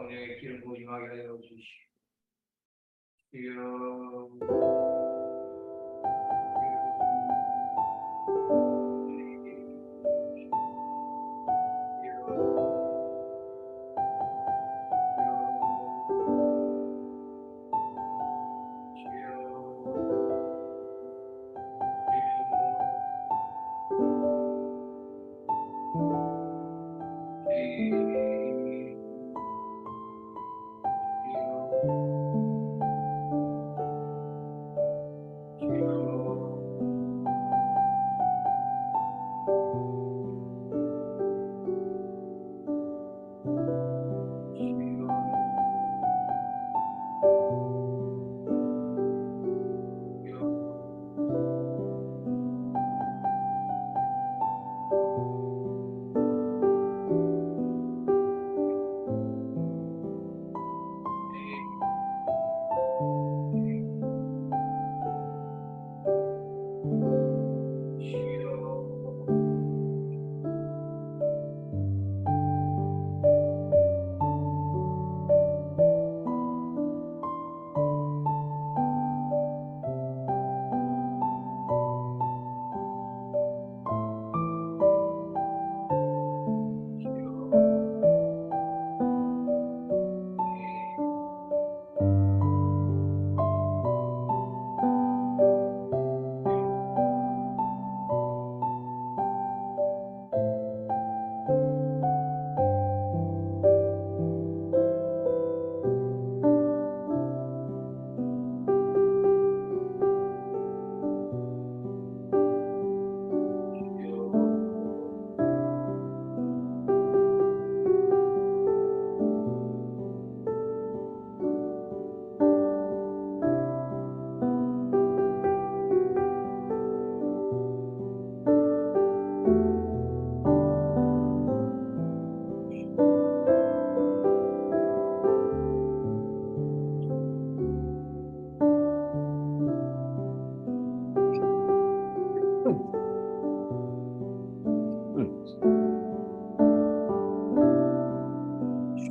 S3: 성령의 기름 부어 임하게 하여 주시옵소서.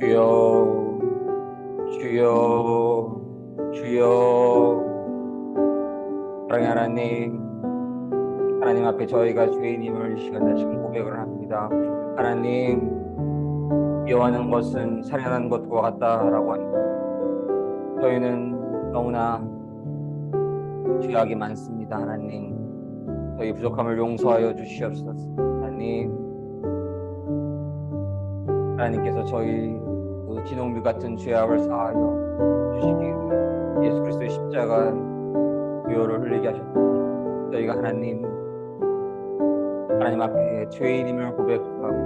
S1: 주여, 주여, 주여. 사랑의 하나님, 하나님 앞에 저희가 죄인임을 이 시간 다시금 고백을 합니다. 하나님, 미워하는 것은 살인하는 것과 같다라고 합니다. 저희는 너무나 죄악이 많습니다. 하나님, 저희 부족함을 용서하여 주시옵소서. 하나님께서 저희 그 진홍비 같은 죄악을 사하여 주시기 위해 예수 그리스도의 십자가 보혈을 흘리게 하셨습니다. 저희가 하나님 앞에 죄인임을 고백하고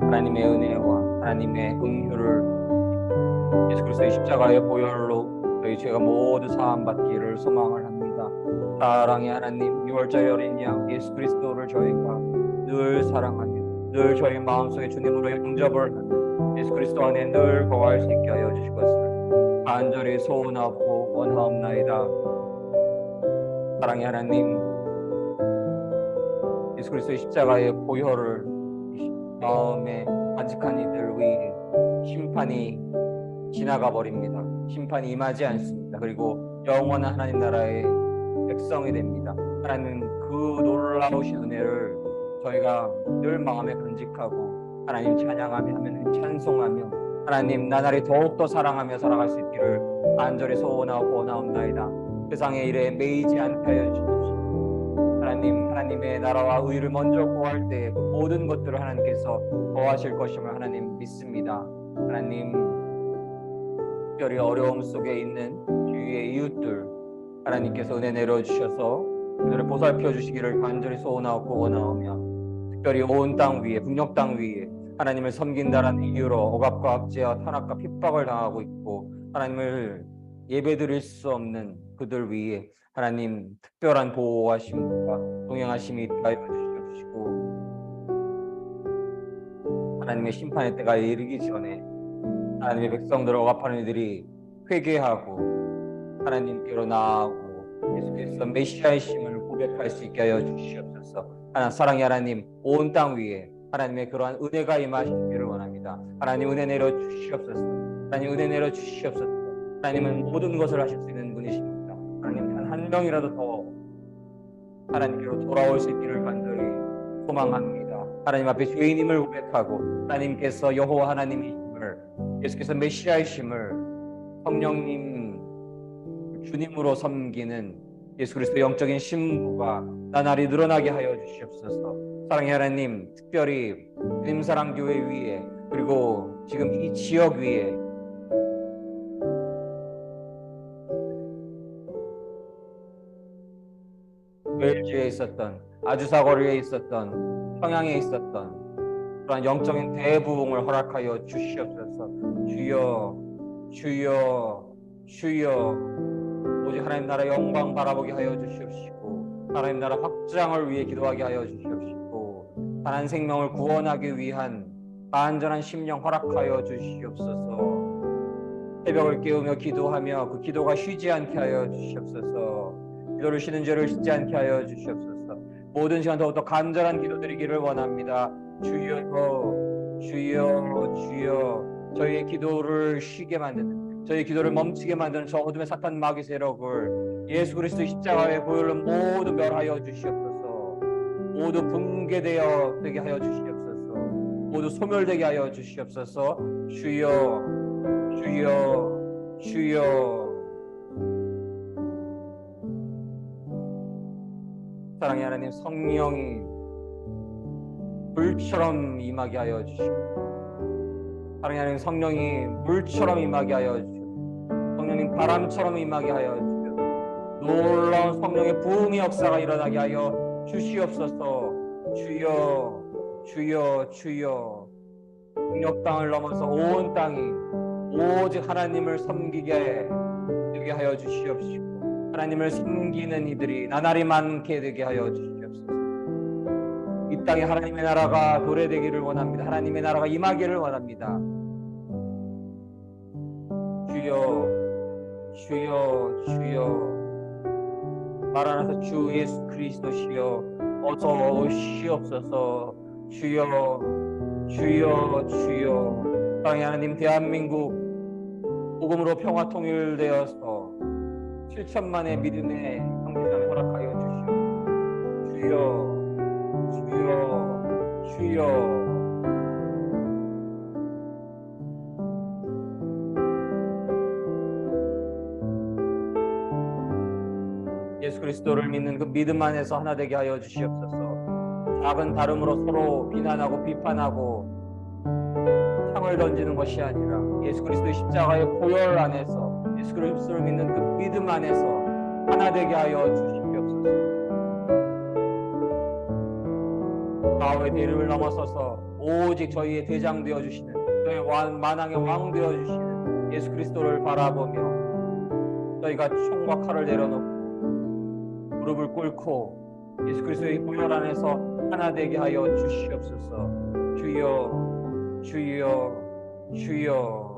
S1: 하나님의 은혜와 하나님의 긍휼을 예수 그리스도의 십자가의 보혈로 저희 죄가 모두 사함받기를 소망을 합니다. 사랑의 하나님, 6월절 어린 양 예수 그리스도를 저희가 늘 사랑하며 늘 저희 마음속에 주님으로 영접을 하며 예수 그리스도 안에 늘 거할 수 있게 하여 주실 것을 간절히 소원하고 원하옵나이다. 사랑의 하나님, 예수 그리스도의 십자가의 보혈을 마음에 간직한 이들 위해 심판이 지나가 버립니다. 심판이 임하지 않습니다. 그리고 영원한 하나님 나라의 백성이 됩니다. 하나님, 그 놀라우신 은혜를 저희가 늘 마음에 간직하고 하나님 찬양하며 하나님 찬송하며 하나님 나날이 더욱더 사랑하며 살아갈 수 있기를 간절히 소원하고 원하옵나이다. 세상의 일에 매이지 않게 하여 주십시오. 하나님의 나라와 의를 먼저 구할 때 그 모든 것들을 하나님께서 거하실 것임을 하나님 믿습니다. 하나님, 특별히 어려움 속에 있는 주위의 이웃들 하나님께서 은혜 내려주셔서 그들을 보살펴 주시기를 간절히 소원하고 원하오며 특별히 온 땅 위에 북녘 땅 위에 하나님을 섬긴다라는 이유로 억압과 압제와 탄압과 핍박을 당하고 있고 하나님을 예배드릴 수 없는 그들 위에 하나님 특별한 보호하심과 동행하심이 있게 하여 주시고 하나님의 심판의 때가 이르기 전에 하나님의 백성들을 억압하는 이들이 회개하고 하나님께로 나아오고 예수께서 메시아이심을 고백할 수 있게 하여 주시옵소서. 사랑의 하나님, 온 땅 위에 하나님의 그러한 은혜가 임하시기를 원합니다. 하나님 은혜 내려 주시옵소서. 하나님 은혜 내려 주시옵소서. 하나님은 모든 것을 하실 수 있는 분이십니다. 하나님 단 한 명이라도 더 하나님께로 돌아올 수 있기를 간절히 소망합니다. 하나님 앞에 죄인임을 고백하고 하나님께서 여호와 하나님이심을 예수께서 메시아이심을 성령님 주님으로 섬기는 예수 그리스도 영적인 신부가 나날이 늘어나게 하여 주시옵소서. 사랑의 하나님, 특별히 주님사랑교회 위에 그리고 지금 이 지역 위에 웰즈에 있었던 아주사거리에 있었던 평양에 있었던 그러한 영적인 대부흥을 허락하여 주시옵소서. 주여, 주여, 주여, 오직 하나님 나라 영광 바라보게 하여 주시옵시고 하나님 나라 확장을 위해 기도하게 하여 주시옵시고 단 한 생명을 구원하기 위한 안전한 심령 허락하여 주시옵소서. 새벽을 깨우며 기도하며 그 기도가 쉬지 않게 하여 주시옵소서. 기도를 쉬는 죄를 짓지 않게 하여 주시옵소서. 모든 시간 더욱더 간절한 기도드리기를 원합니다. 주여, 주여, 주여. 저희의 기도를 쉬게 만드는, 저희 기도를 멈추게 만드는 저 어둠의 사탄 마귀 세력을 예수 그리스도의 십자가의 보혈로 모두 멸하여 주시옵소서. 모두 붕괴되어 되게 하여 주시옵소서. 모두 소멸되게 하여 주시옵소서. 주여, 주여, 주여. 사랑의 하나님, 성령이 불처럼 임하게 하여 주시고 사랑의 하나님, 성령이 물처럼 임하게 하여 주시고 성령님 바람처럼 임하게 하여 주시고 놀라운 성령의 부흥의 역사가 일어나게 하여 주시옵소서. 주여, 주여, 주여. 북녘 땅을 넘어서 온 땅이 오직 하나님을 섬기게 되게 하여 주시옵시고 하나님을 섬기는 이들이 나날이 많게 되게 하여 주시옵소서. 이 땅에 하나님의 나라가 도래되기를 원합니다. 하나님의 나라가 임하기를 원합니다. 주여, 주여, 주여. 마라나사 주 예수 그리스도시여 어서 오시옵소서. 주여, 주여 주여. 사랑의 하나님, 대한민국 복음으로 평화 통일되어서 7천만의 믿음의 성기산 허락하여 주시오. 주여 주여 주여. 예수 그리스도를 믿는 그 믿음 안에서 하나 되게 하여 주시옵소서. 작은 다름으로 서로 비난하고 비판하고 창을 던지는 것이 아니라 예수 그리스도의 십자가의 보혈 안에서 예수 그리스도를 믿는 그 믿음 안에서 하나 되게 하여 주시옵소서. 바오의 대립을 넘어서서 오직 저희의 대장 되어 주시는, 저희 만왕의 왕 되어 주시는 예수 그리스도를 바라보며 저희가 총과 칼을 내려놓고 무릎을 꿇고 예수 그리스도의 보혈 안에서 하나 되게 하여 주시옵소서. 주여 주여 주여.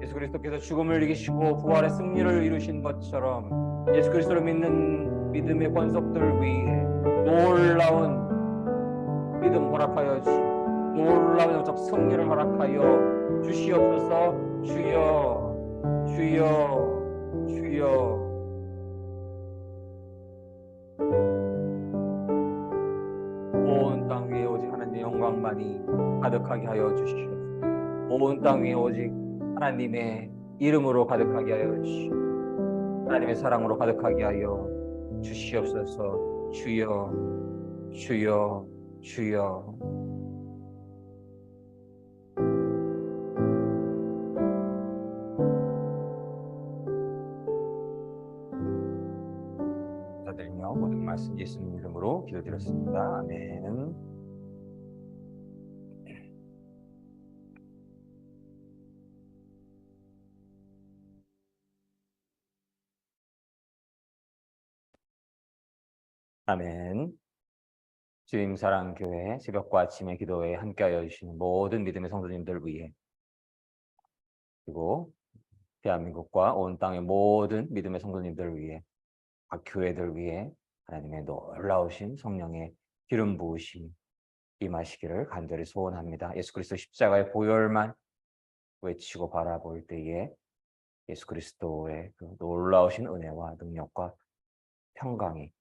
S1: 예수 그리스도께서 죽음을 이기시고 부활의 승리를 이루신 것처럼 예수 그리스도를 믿는 믿음의 권속들 위에 놀라운 믿음 허락하여 주시고 놀라운 영적 승리를 허락하여 주시옵소서. 주여 주여 주여. 온 땅 위에 오직 하나님의 영광만이 가득하게 하여 주시옵소서. 온 땅 위에 오직 하나님의 이름으로 가득하게 하여 주시옵소서. 하나님의 사랑으로 가득하게 하여 주시옵소서. 주여 주여 주여. 감사드리며 모든 말씀 예수님 이름으로 기도드렸습니다. 아멘. 아멘. 주임 사랑교회 새벽과 아침의 기도에 함께하여 주시는 모든 믿음의 성도님들 위해, 그리고 대한민국과 온 땅의 모든 믿음의 성도님들 위해, 각 교회들 위해 하나님의 놀라우신 성령의 기름 부으심이 임하시기를 간절히 소원합니다. 예수 그리스도 십자가의 보혈만 외치고 바라볼 때에 예수 그리스도의 그 놀라우신 은혜와 능력과 평강이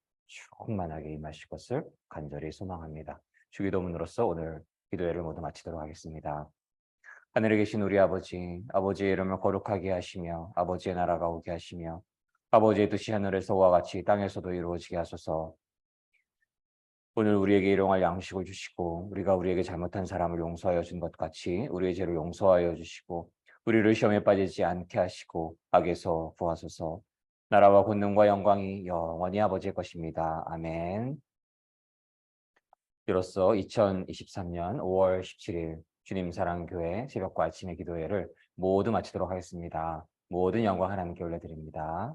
S1: 충만하게 임하실 것을 간절히 소망합니다. 주기도문으로서 오늘 기도회를 모두 마치도록 하겠습니다. 하늘에 계신 우리 아버지, 아버지의 이름을 거룩하게 하시며 아버지의 나라가 오게 하시며 아버지의 뜻이 하늘에서와 같이 땅에서도 이루어지게 하소서. 오늘 우리에게 일용할 양식을 주시고 우리가 우리에게 잘못한 사람을 용서하여 준 것 같이 우리의 죄를 용서하여 주시고 우리를 시험에 빠지지 않게 하시고 악에서 구하소서. 나라와 권능과 영광이 영원히 아버지의 것입니다. 아멘. 이로써 2023년 5월 17일 주님 사랑교회 새벽과 아침의 기도회를 모두 마치도록 하겠습니다. 모든 영광 하나님께 올려드립니다.